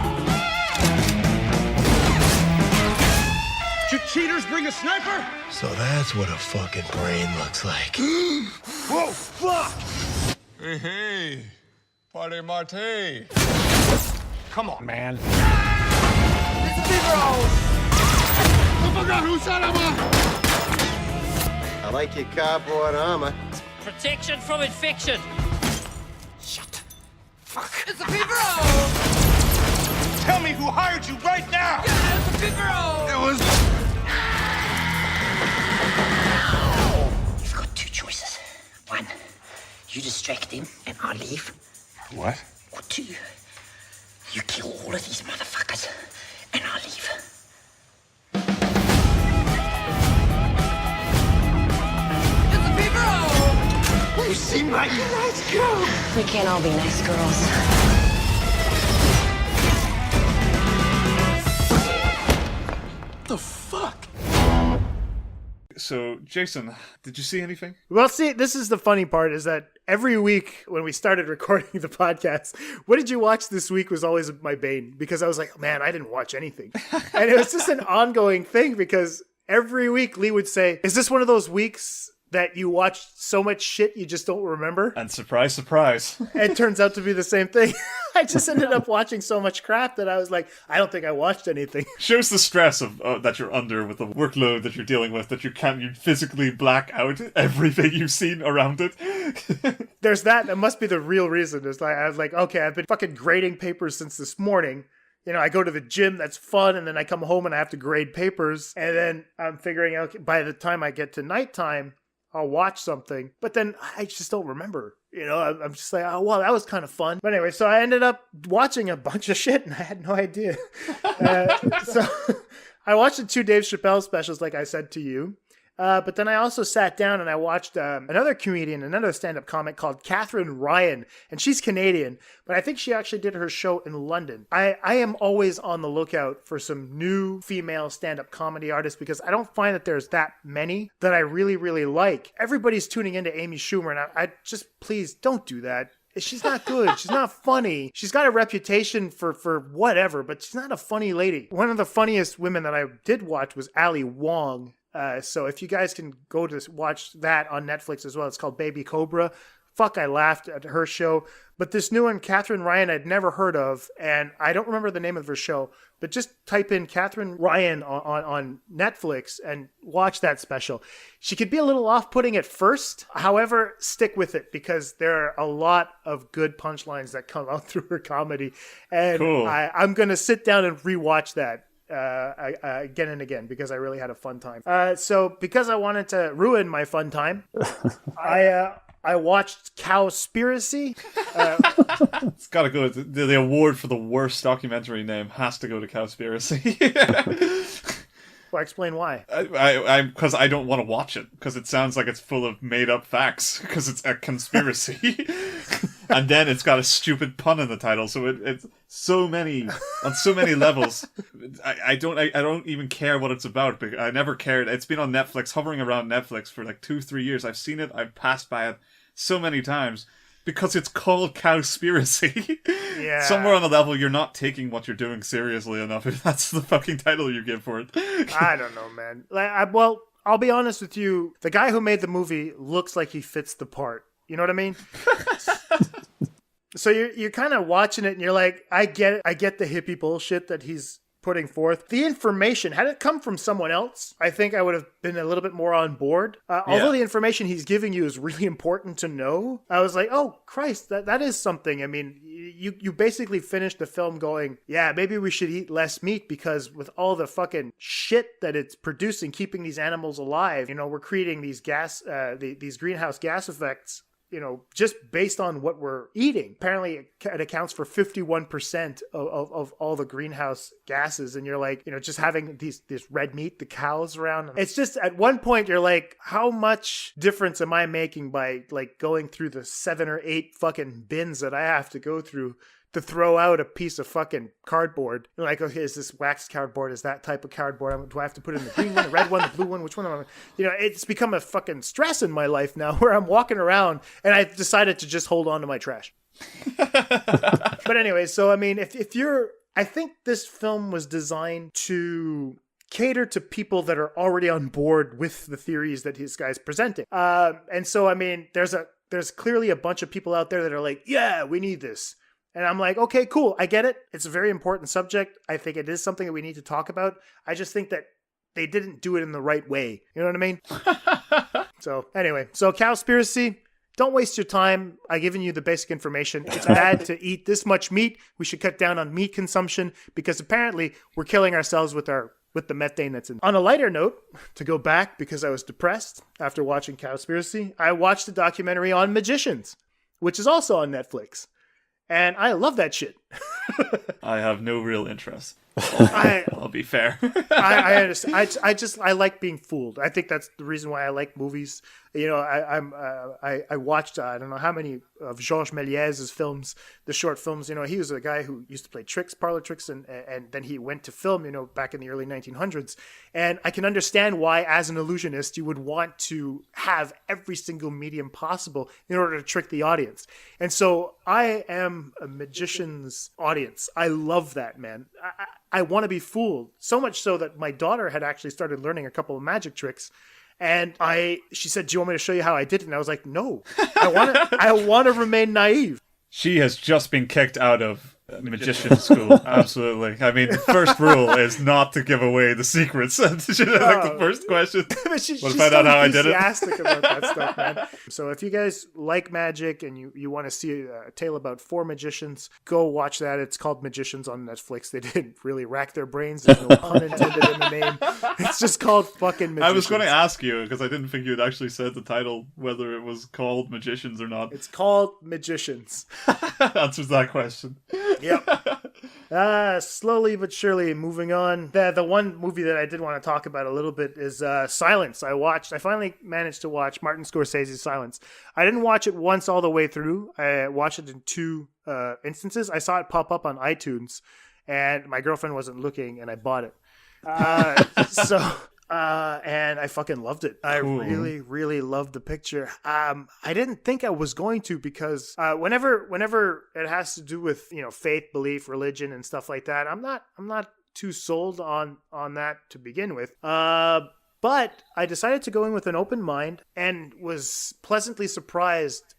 Did cheaters bring a sniper? So that's what a fucking brain looks like. Whoa, fuck! Hey, party Marte. Come on, man. It's a big roll. I like your cardboard armor. Protection from infection. Shut. Fuck. It's a big roll. Tell me who hired you right now. Yeah, it's a big roll. It was. You've got two choices. One, you distract them and I leave. What? Or two, you kill all of these motherfuckers and I leave. It's a big roll. You seem like a nice girl. We can't all be nice girls. The fuck? So, Jason, did you see anything? Well, see, this is the funny part is that every week when we started recording the podcast, what did you watch this week was always my bane because I was like, man, I didn't watch anything. And it was just an ongoing thing because every week Lee would say, is this one of those weeks that you watched so much shit you just don't remember? And surprise, surprise. It turns out to be the same thing. I just ended up watching so much crap that I was like, I don't think I watched anything. Shows the stress of that you're under with the workload that you're dealing with, that you physically black out everything you've seen around it. There's that. That must be the real reason. It's like I was like, okay, I've been fucking grading papers since this morning. You know, I go to the gym, that's fun, and then I come home and I have to grade papers, and then I'm figuring out by the time I get to nighttime, I'll watch something, but then I just don't remember. You know, I'm just like, oh, well, that was kind of fun. But anyway, so I ended up watching a bunch of shit, and I had no idea. So I watched the 2 Dave Chapelle specials, like I said to you. But then I also sat down and I watched another comedian, another stand-up comic called Katherine Ryan, and she's Canadian, but I think she actually did her show in London. I am always on the lookout for some new female stand-up comedy artists because I don't find that there's that many that I really, really like. Everybody's tuning into Amy Schumer, and I just, please don't do that. She's not good. She's not funny. She's got a reputation for whatever, but she's not a funny lady. One of the funniest women that I did watch was Ali Wong. So if you guys can go to watch that on Netflix as well, it's called Baby Cobra. Fuck, I laughed at her show. But this new one, Katherine Ryan, I'd never heard of, and I don't remember the name of her show, but just type in Katherine Ryan on Netflix and watch that special. She could be a little off-putting at first. However, stick with it because there are a lot of good punchlines that come out through her comedy. And cool. I'm going to sit down and rewatch that. Again and again because I really had a fun time. So because I wanted to ruin my fun time, I watched Cowspiracy. It's got to go. The award for the worst documentary name has to go to Cowspiracy. Well, explain why. Because I don't want to watch it because it sounds like it's full of made up facts because it's a conspiracy. And then it's got a stupid pun in the title, so it's so many on so many levels. I don't even care what it's about. Because I never cared. It's been on Netflix, hovering around Netflix for like 2-3 years. I've seen it. I've passed by it so many times. because it's called Cowspiracy. Yeah. Somewhere on the level, you're not taking what you're doing seriously enough if that's the fucking title you give for it. I don't know, man. Well, I'll be honest with you. The guy who made the movie looks like he fits the part. You know what I mean? So you're kind of watching it and you're like, I get it. I get the hippie bullshit that he's putting forth. The information, had it come from someone else, I think I would have been a little bit more on board. Although the information he's giving you is really important to know, I was like, oh, Christ, that is something. I mean, you basically finished the film going, yeah, maybe we should eat less meat because with all the fucking shit that it's producing, keeping these animals alive, we're creating these these greenhouse gas effects, just based on what we're eating. Apparently it accounts for 51% of all the greenhouse gases. And you're like, just having this red meat, the cows around. It's just at one point you're like, how much difference am I making by like going through the 7 or 8 fucking bins that I have to go through to throw out a piece of fucking cardboard? You're like, okay, is this waxed cardboard? Is that type of cardboard? Do I have to put in the green one, the red one, the blue one? Which one am I? It's become a fucking stress in my life now where I'm walking around and I decided to just hold on to my trash. But anyway, so I mean, I think this film was designed to cater to people that are already on board with the theories that this guy's presenting. And so, I mean, there's clearly a bunch of people out there that are like, yeah, we need this. And I'm like, okay, cool. I get it. It's a very important subject. I think it is something that we need to talk about. I just think that they didn't do it in the right way. You know what I mean? So anyway, Cowspiracy, don't waste your time. I've given you the basic information. It's bad to eat this much meat. We should cut down on meat consumption because apparently we're killing ourselves with the methane that's in. On a lighter note, to go back because I was depressed after watching Cowspiracy, I watched a documentary on magicians, which is also on Netflix. And I love that shit. I have no real interest. I'll be fair. I understand. I like being fooled. I think that's the reason why I like movies. I watched I don't know how many of Georges Méliès's films, the short films. He was a guy who used to play parlor tricks, and then he went to film. Back in the early 1900s, and I can understand why, as an illusionist, you would want to have every single medium possible in order to trick the audience. And so I am a magician's audience. I love that, man. I want to be fooled, so much so that my daughter had actually started learning a couple of magic tricks. And she said, do you want me to show you how I did it? And I was like, no, I want to remain naive. She has just been kicked out of magician school. Absolutely. I mean, the first rule is not to give away the secrets. The first question. She's find out how I did it. Enthusiastic about that stuff, man. So if you guys like magic and you want to see a tale about 4 magicians, go watch that. It's called Magicians on Netflix. They didn't really rack their brains. There's no pun intended in the name. It's just called fucking Magicians. I was going to ask you, because I didn't think you had actually said the title, whether it was called Magicians or not. It's called Magicians. Answers that question. Yep. Slowly but surely moving on. The one movie that I did want to talk about a little bit is Silence. I finally managed to watch Martin Scorsese's Silence. I didn't watch it once all the way through. I watched it in 2 instances. I saw it pop up on iTunes, and my girlfriend wasn't looking, and I bought it. And I fucking loved it. I really, really loved the picture. I didn't think I was going to because whenever it has to do with faith, belief, religion, and stuff like that, I'm not too sold on that to begin with. But I decided to go in with an open mind and was pleasantly surprised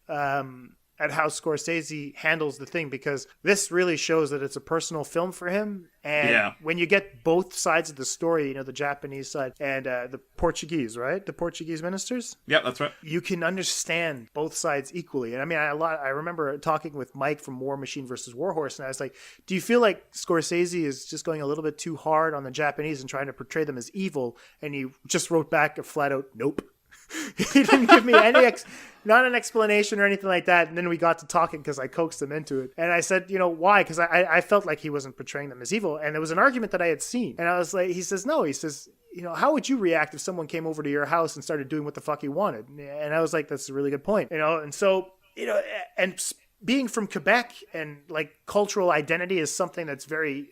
at how Scorsese handles the thing, because this really shows that it's a personal film for him. And when you get both sides of the story, the Japanese side and the Portuguese, right? The Portuguese ministers? Yeah, that's right. You can understand both sides equally. And I mean, I remember talking with Mike from War Machine versus Warhorse, and I was like, do you feel like Scorsese is just going a little bit too hard on the Japanese and trying to portray them as evil? And he just wrote back a flat out, nope. He didn't give me not an explanation or anything like that. And then we got to talking because I coaxed him into it. And I said, why? Because I felt like he wasn't portraying them as evil. And there was an argument that I had seen. And I was like, he says, no. He says, how would you react if someone came over to your house and started doing what the fuck he wanted? And I was like, that's a really good point. And so, and being from Quebec and like cultural identity is something that's very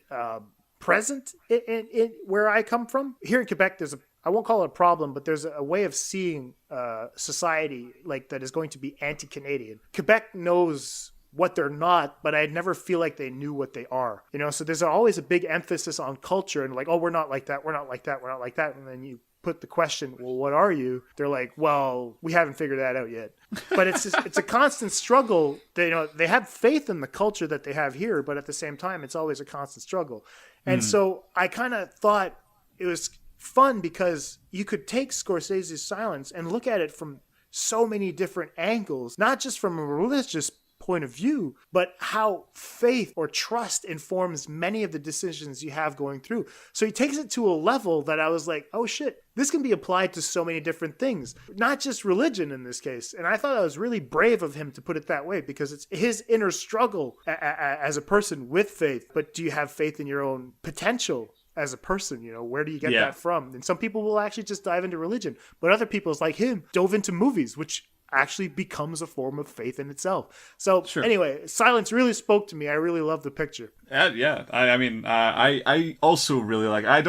present in where I come from. Here in Quebec, there's a I won't call it a problem, but there's a way of seeing society like that is going to be anti-Canadian. Quebec knows what they're not, but I never feel like they knew what they are. So there's always a big emphasis on culture and like, oh, we're not like that, we're not like that, we're not like that. And then you put the question, well, what are you? They're like, well, we haven't figured that out yet. But it's a constant struggle. They have faith in the culture that they have here, but at the same time, it's always a constant struggle. And so I kind of thought it was fun because you could take Scorsese's Silence and look at it from so many different angles, not just from a religious point of view, but how faith or trust informs many of the decisions you have going through. So he takes it to a level that I was like, oh shit, this can be applied to so many different things, not just religion in this case. And I thought it was really brave of him to put it that way because it's his inner struggle as a person with faith. But do you have faith in your own potential as a person? Where do you get that from? And some people will actually just dive into religion, but other people, like him, dove into movies, which actually becomes a form of faith in itself. So anyway, Silence really spoke to me. I really love the picture. Yeah. I also really like. I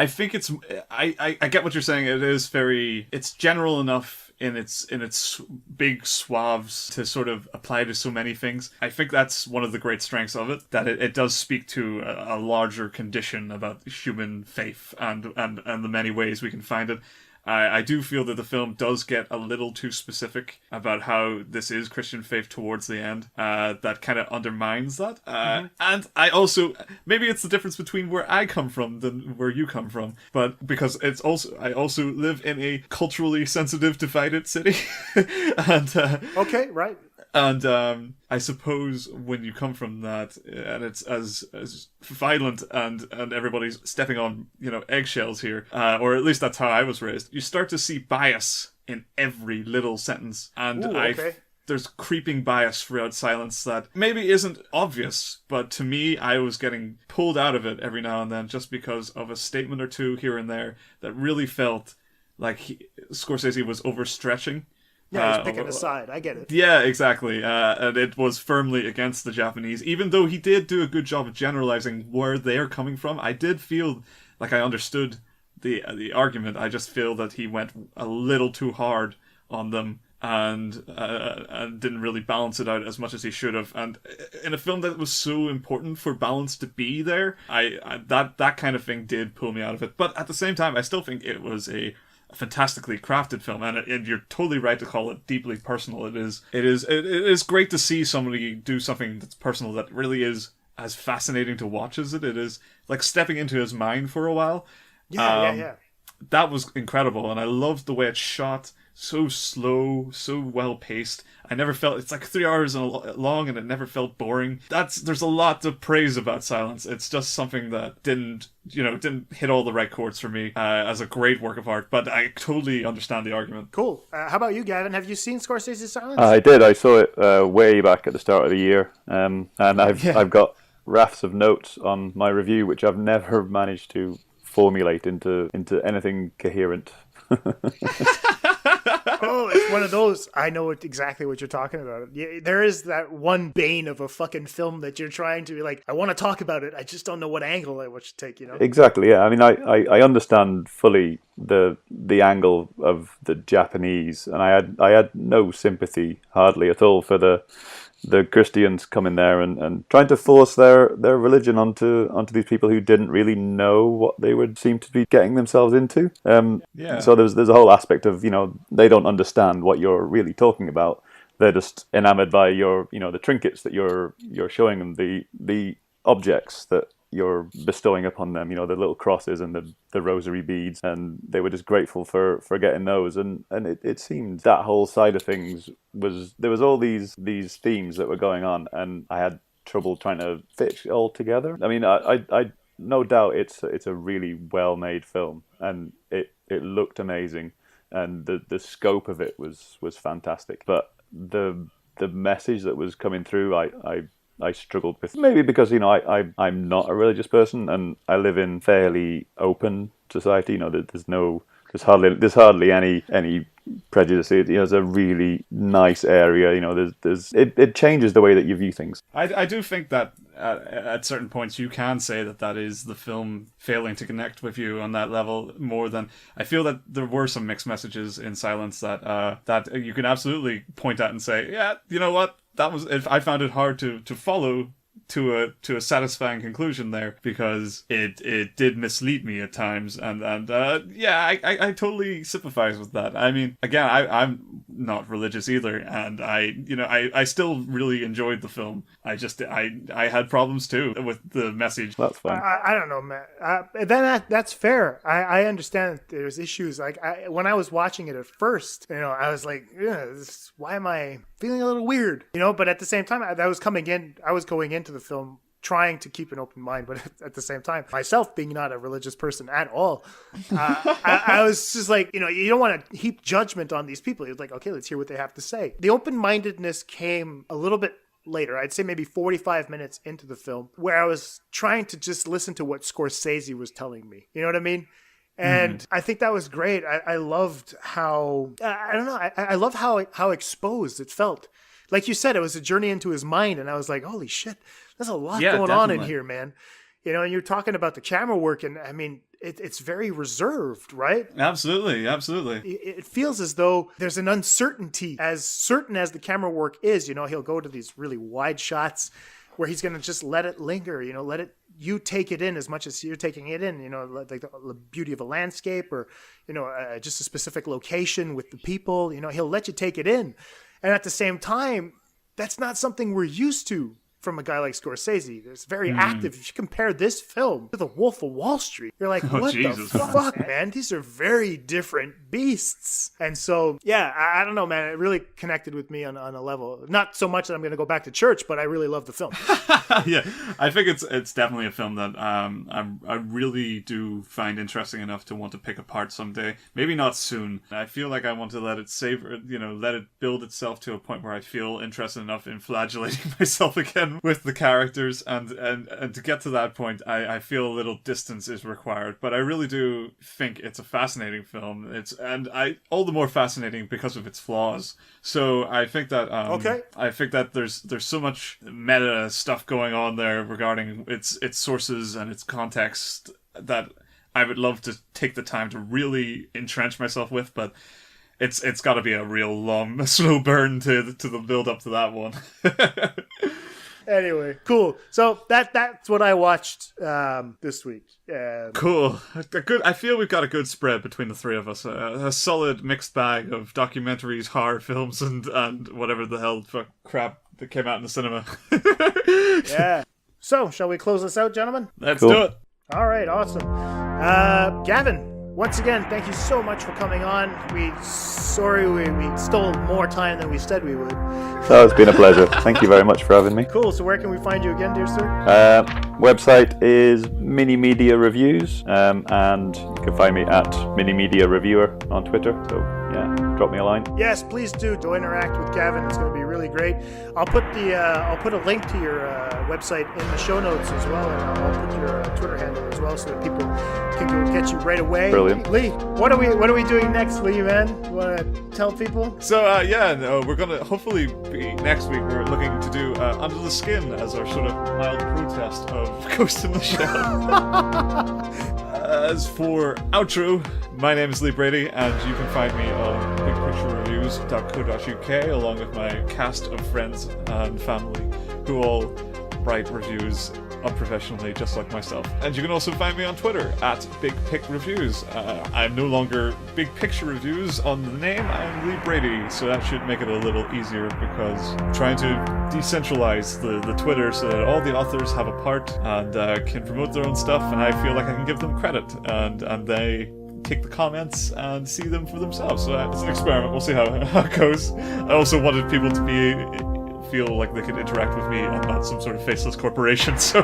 think it's. I get what you're saying. It's general enough in its big swaths to sort of apply to so many things. I think that's one of the great strengths of it, that it does speak to a larger condition about human faith and the many ways we can find it. I do feel that the film does get a little too specific about how this is Christian faith towards the end. That kind of undermines that. And I also, maybe it's the difference between where I come from than where you come from, but because I also live in a culturally sensitive, divided city. And okay, right. And I suppose when you come from that, and it's as violent and everybody's stepping on eggshells here, or at least that's how I was raised, you start to see bias in every little sentence, and there's creeping bias throughout Silence that maybe isn't obvious, but to me, I was getting pulled out of it every now and then just because of a statement or two here and there that really felt like Scorsese was overstretching. Yeah, he's picking a side. I get it. Yeah, exactly. And it was firmly against the Japanese. Even though he did do a good job of generalizing where they're coming from, I did feel like I understood the argument. I just feel that he went a little too hard on them and didn't really balance it out as much as he should have. And in a film that was so important for balance to be there, that kind of thing did pull me out of it. But at the same time, I still think it was a fantastically crafted film, and you're totally right to call it deeply personal. It is great to see somebody do something that's personal that really is as fascinating to watch as it is like stepping into his mind for a while. Yeah. That was incredible, and I loved the way it's shot. So slow, so well paced. I never felt it's like 3 hours long, and it never felt boring. There's a lot to praise about Silence. It's just something that didn't hit all the right chords for me as a great work of art. But I totally understand the argument. Cool. How about you, Gavin? Have you seen Scorsese's Silence? I did. I saw it way back at the start of the year, and I've got rafts of notes on my review, which I've never managed to formulate into anything coherent. Oh, it's one of those. I know exactly what you're talking about. Yeah, there is that one bane of a fucking film that you're trying to be like, I want to talk about it. I just don't know what angle I should take, Exactly, yeah. I mean, I understand fully the angle of the Japanese, and I had no sympathy hardly at all for the Christians coming there and trying to force their religion onto these people who didn't really know what they would seem to be getting themselves into. So there's a whole aspect of, they don't understand what you're really talking about. They're just enamored by your, the trinkets that you're showing them, the objects that you're bestowing upon them, the little crosses and the rosary beads, and they were just grateful for getting those. And it seemed that whole side of things there was all these themes that were going on, and I had trouble trying to fit it all together. I mean, I no doubt it's a really well made film, and it looked amazing, and the scope of it was fantastic. But the message that was coming through, I struggled with, maybe because I'm not a religious person and I live in fairly open society. There's hardly any prejudice. It's a really nice area. It changes the way that you view things. I do think that at certain points you can say that is the film failing to connect with you on that level more than... I feel that there were some mixed messages in Silence that you can absolutely point at and say, yeah, you know what, I found it hard to follow to a satisfying conclusion there, because it did mislead me at times, and I totally sympathize with that. I mean, again, I'm not religious either, and I still really enjoyed the film. I had problems too with the message. That's fine. I don't know, man. That's fair. I understand that there's issues. Like when I was watching it at first, I was like, why am I feeling a little weird? But at the same time, I was going into the film trying to keep an open mind, but at the same time, myself being not a religious person at all, I was just like, you don't want to heap judgment on these people. You're like, okay, let's hear what they have to say. The open-mindedness came a little bit later. I'd say maybe 45 minutes into the film, where I was trying to just listen to what Scorsese was telling me. You know what I mean? And I think that was great. I loved how, I don't know, I love how exposed it felt. Like you said, it was a journey into his mind, and I was like, holy shit, there's a lot going on in here, man. And you're talking about the camera work, and I mean, it's very reserved, right? Absolutely. It feels as though there's an uncertainty. As certain as the camera work is, he'll go to these really wide shots where he's going to just let it linger, you take it in as much as you're taking it in, like the beauty of a landscape, or, just a specific location with the people, he'll let you take it in. And at the same time, that's not something we're used to from a guy like Scorsese. It's very active. If you compare this film to The Wolf of Wall Street, you're like, what the fuck, man? These are very different beasts. And so, yeah, I don't know, man. It really connected with me on a level. Not so much that I'm going to go back to church, but I really love the film. Yeah, I think it's definitely a film that I really do find interesting enough to want to pick apart someday. Maybe not soon. I feel like I want to let it savor, let it build itself to a point where I feel interested enough in flagellating myself again with the characters, and to get to that point, I feel a little distance is required. But I really do think it's a fascinating film. All the more fascinating because of its flaws. So I think that I think that there's so much meta stuff going on there regarding its sources and its context that I would love to take the time to really entrench myself with, but it's got to be a real long, slow burn to the build up to that one. Anyway, cool. So that's what I watched this week. Cool. I feel we've got a good spread between the three of us. A solid mixed bag of documentaries, horror films, and whatever the hell crap that came out in the cinema. Yeah. So, shall we close this out, gentlemen? Let's do it. All right, awesome. Gavin, once again, thank you so much for coming on. Sorry we stole more time than we said we would. Oh, it's been a pleasure. Thank you very much for having me. Cool. So where can we find you again, dear sir? Website is Mini Media Reviews, and you can find me at Mini Media Reviewer on Twitter. So yeah, drop me a line. Yes, please do. Go interact with Gavin. It's going to be really great. I'll put a link to your website in the show notes as well, and I'll put your Twitter handle as well, so that people can go get you right away. Brilliant. Lee, what are we doing next, Lee, man? You want to tell people? So we're going to hopefully be next week. We're looking to do Under the Skin as our sort of mild protest of Ghost in the Shell. As for outro, my name is Lee Brady, and you can find me on bigpicturereviews.co.uk along with my cast of friends and family who all write reviews unprofessionally, just like myself. And you can also find me on Twitter at BigPicReviews. I'm no longer Big Picture Reviews on the name, I'm Lee Brady, so that should make it a little easier, because I'm trying to decentralize the Twitter so that all the authors have a part and can promote their own stuff, and I feel like I can give them credit, and they take the comments and see them for themselves. So it's an experiment. We'll see how it goes. I also wanted people to feel like they could interact with me and not some sort of faceless corporation. So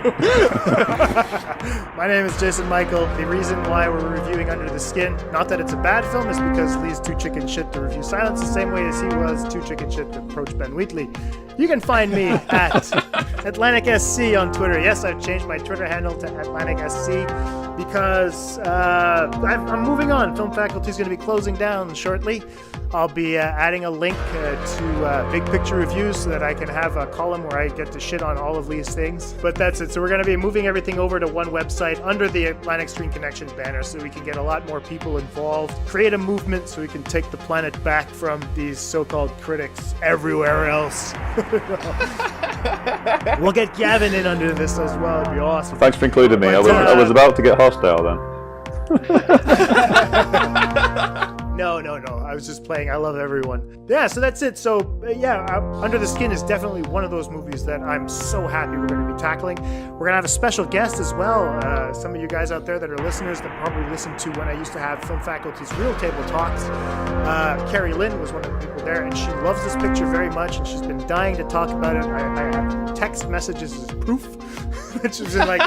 my name is Jason Michael. The reason why we're reviewing Under the Skin, not that it's a bad film, is because Lee's too chicken shit to review Silence the same way as he was too chicken shit to approach Ben Wheatley. You can find me at AtlanticSC on Twitter. Yes, I've changed my Twitter handle to AtlanticSC. because I'm moving on. Film faculty is going to be closing down shortly. I'll be adding a link to Big Picture Reviews so that I can have a column where I get to shit on all of these things. But that's it. So we're going to be moving everything over to one website under the Atlantic Screen Connections banner so we can get a lot more people involved, create a movement so we can take the planet back from these so-called critics everywhere else. We'll get Gavin in under this as well. It'd be awesome. Thanks for including me. I was about to get hostile then. No. I was just playing. I love everyone. Yeah, so that's it. So, Under the Skin is definitely one of those movies that I'm so happy we're going to be tackling. We're going to have a special guest as well. Some of you guys out there that are listeners that probably listened to when I used to have Film Faculty's Real Table Talks. Carrie Lynn was one of the people there, and she loves this picture very much, and she's been dying to talk about it. I have text messages as proof. She's been like,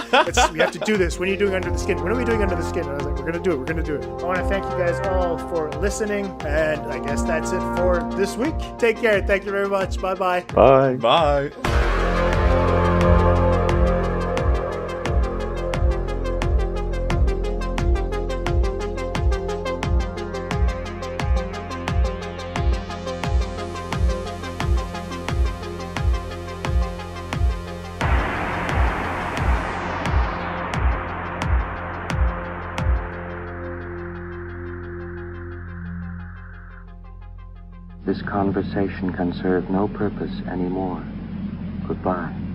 we have to do this. When are you doing Under the Skin? When are we doing Under the Skin? And I was like, we're going to do it. I want to thank you guys all for listening, and I guess that's it for this week. Take care. Thank you very much. Bye-bye. Bye. Bye. This conversation can serve no purpose anymore. Goodbye.